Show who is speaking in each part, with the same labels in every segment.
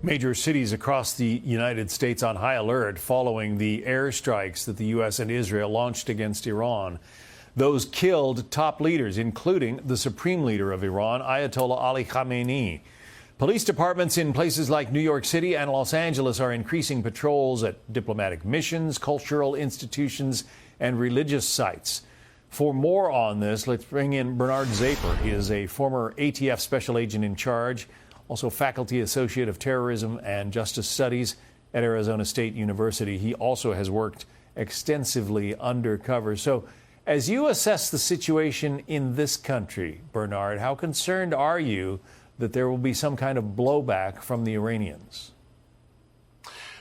Speaker 1: Major cities across the United States on high alert following the airstrikes that the U.S. and Israel launched against Iran. Those killed top leaders, including the supreme leader of Iran, Ayatollah Ali Khamenei. Police departments in places like New York City and Los Angeles are increasing patrols at diplomatic missions, cultural institutions, and religious sites. For more on this, let's bring in Bernard Zapor. He is a former ATF special agent in charge, also faculty associate of terrorism and justice studies at Arizona State University. He also has worked extensively undercover. So as you assess the situation in this country, Bernard, how concerned are you that there will be some kind of blowback from the Iranians?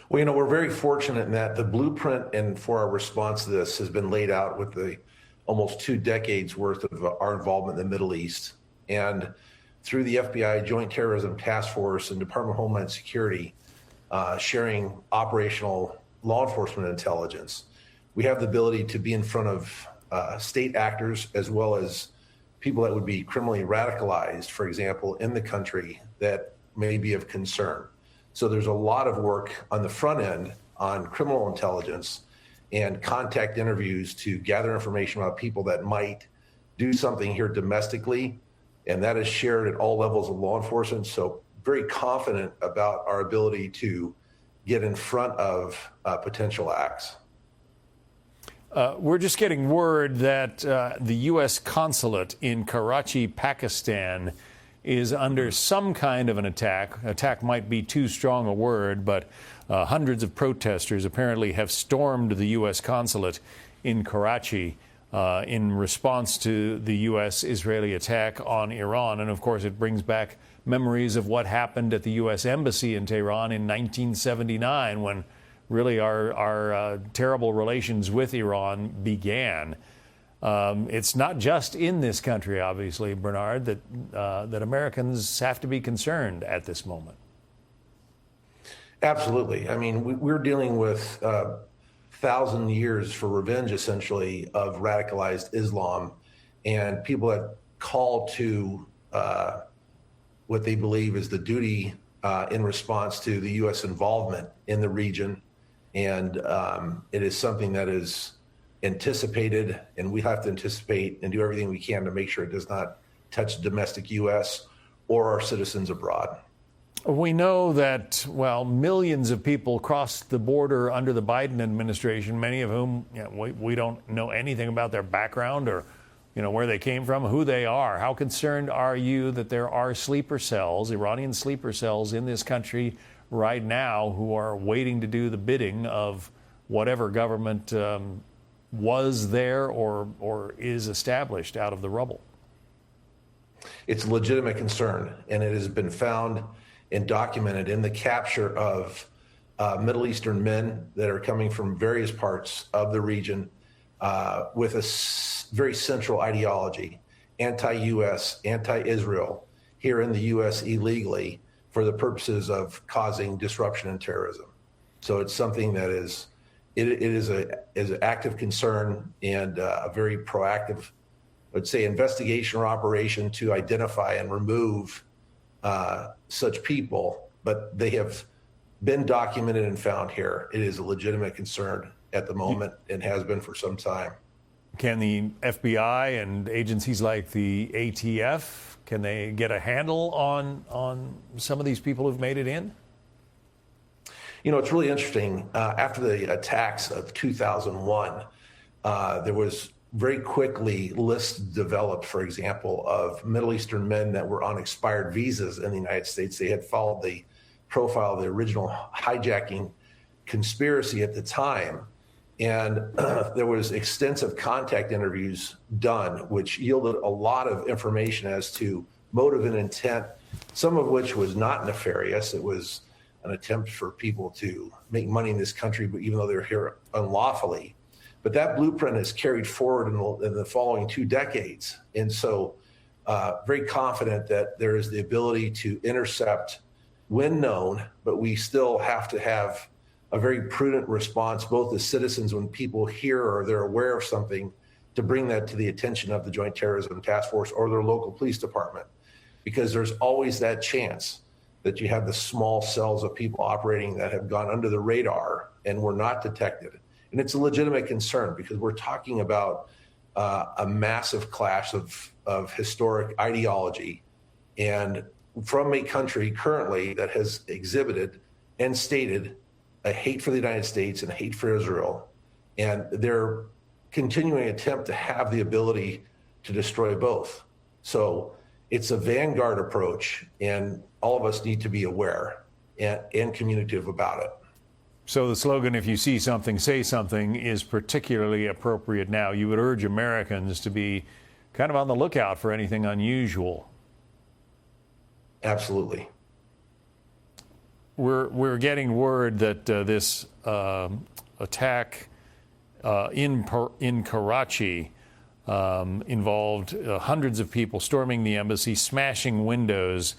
Speaker 2: Well, we're very fortunate in that the blueprint and for our response to this has been laid out with the almost 2 decades worth of our involvement in the Middle East. And through the FBI Joint Terrorism Task Force and Department of Homeland Security, sharing operational law enforcement intelligence, we have the ability to be in front of state actors as well as people that would be criminally radicalized, for example, in the country that may be of concern. So there's a lot of work on the front end on criminal intelligence and contact interviews to gather information about people that might do something here domestically. And that is shared at all levels of law enforcement. So very confident about our ability to get in front of potential acts.
Speaker 1: We're just getting word that the US Consulate in Karachi, Pakistan, is under some kind of an attack. Attack might be too strong a word, but hundreds of protesters apparently have stormed the US Consulate in Karachi in response to the U.S.-Israeli attack on Iran. And, of course, it brings back memories of what happened at the U.S. Embassy in Tehran in 1979 when really our terrible relations with Iran began. It's not just in this country, obviously, Bernard, that Americans have to be concerned at this moment.
Speaker 2: Absolutely. I mean, we're dealing with 1,000 years for revenge, essentially, of radicalized Islam and people that call to what they believe is the duty in response to the U.S. involvement in the region. And it is something that is anticipated, and we have to anticipate and do everything we can to make sure it does not touch domestic U.S. or our citizens abroad.
Speaker 1: We know that, well, millions of people crossed the border under the Biden administration, many of whom we don't know anything about their background or, where they came from, who they are. How concerned are you that there are sleeper cells, Iranian sleeper cells in this country right now who are waiting to do the bidding of whatever government was there or is established out of the rubble?
Speaker 2: It's a legitimate concern, and it has been found and documented in the capture of Middle Eastern men that are coming from various parts of the region with a very central ideology, anti-U.S., anti-Israel, here in the U.S. illegally for the purposes of causing disruption and terrorism. So it's something that is an active concern and a very proactive, I'd say, investigation or operation to identify and remove such people, but they have been documented and found here. It is a legitimate concern at the moment and has been for some time.
Speaker 1: Can the FBI and agencies like the ATF, can they get a handle on some of these people who've made it in?
Speaker 2: It's really interesting. After the attacks of 2001, there was very quickly lists developed, for example, of Middle Eastern men that were on expired visas in the United States. They had followed the profile of the original hijacking conspiracy at the time. And there was extensive contact interviews done, which yielded a lot of information as to motive and intent, some of which was not nefarious. It was an attempt for people to make money in this country, but even though they're here unlawfully. But that blueprint is carried forward in the following 2 decades. And so very confident that there is the ability to intercept when known, but we still have to have a very prudent response, both as citizens when people hear or they're aware of something, to bring that to the attention of the Joint Terrorism Task Force or their local police department, because there's always that chance that you have the small cells of people operating that have gone under the radar and were not detected. And it's a legitimate concern because we're talking about a massive clash of historic ideology, and from a country currently that has exhibited and stated a hate for the United States and a hate for Israel, and their continuing attempt to have the ability to destroy both. So it's a vanguard approach, and all of us need to be aware and communicative about it.
Speaker 1: So the slogan, if you see something, say something, is particularly appropriate now. You would urge Americans to be kind of on the lookout for anything unusual.
Speaker 2: Absolutely.
Speaker 1: We're getting word that this attack in Karachi involved hundreds of people storming the embassy, smashing windows.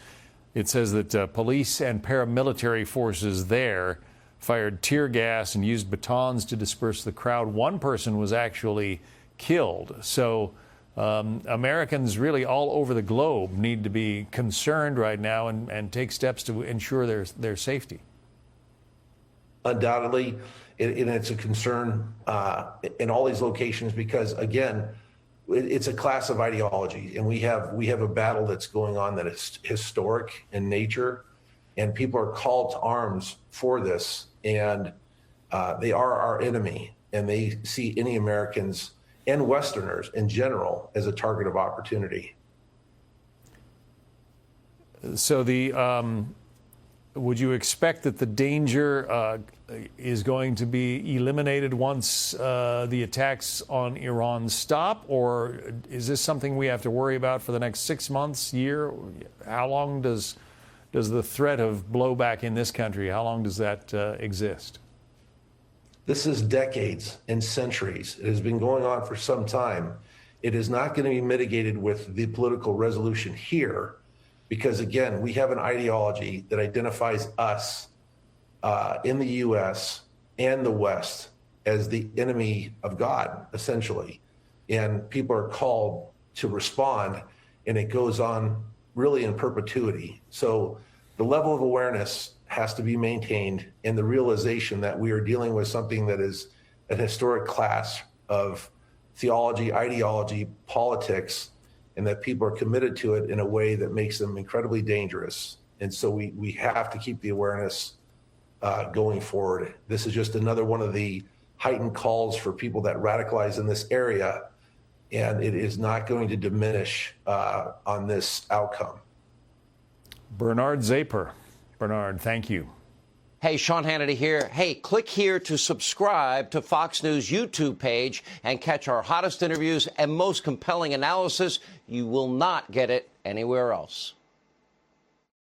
Speaker 1: It says that police and paramilitary forces there fired tear gas and used batons to disperse the crowd. One person was actually killed. So Americans really all over the globe need to be concerned right now and take steps to ensure their safety.
Speaker 2: Undoubtedly, and it's a concern in all these locations because, again, it's a class of ideology, and we have a battle that's going on that is historic in nature, and people are called to arms for this, and they are our enemy, and they see any Americans and Westerners in general as a target of opportunity.
Speaker 1: So would you expect that the danger is going to be eliminated once the attacks on Iran stop, or is this something we have to worry about for the next 6 months, year? How long does the threat of blowback in this country, how long does that exist?
Speaker 2: This is decades and centuries. It has been going on for some time. It is not going to be mitigated with the political resolution here because, again, we have an ideology that identifies us in the U.S. and the West as the enemy of God, essentially. And people are called to respond, and it goes on really in perpetuity. So the level of awareness has to be maintained, and the realization that we are dealing with something that is an historic clash of theology, ideology, politics, and that people are committed to it in a way that makes them incredibly dangerous. And so we have to keep the awareness going forward. This is just another one of the heightened calls for people that radicalize in this area, and it is not going to diminish on this outcome.
Speaker 1: Bernard Zapor. Bernard, thank you.
Speaker 3: Hey, Sean Hannity here. Hey, click here to subscribe to Fox News YouTube page and catch our hottest interviews and most compelling analysis. You will not get it anywhere else.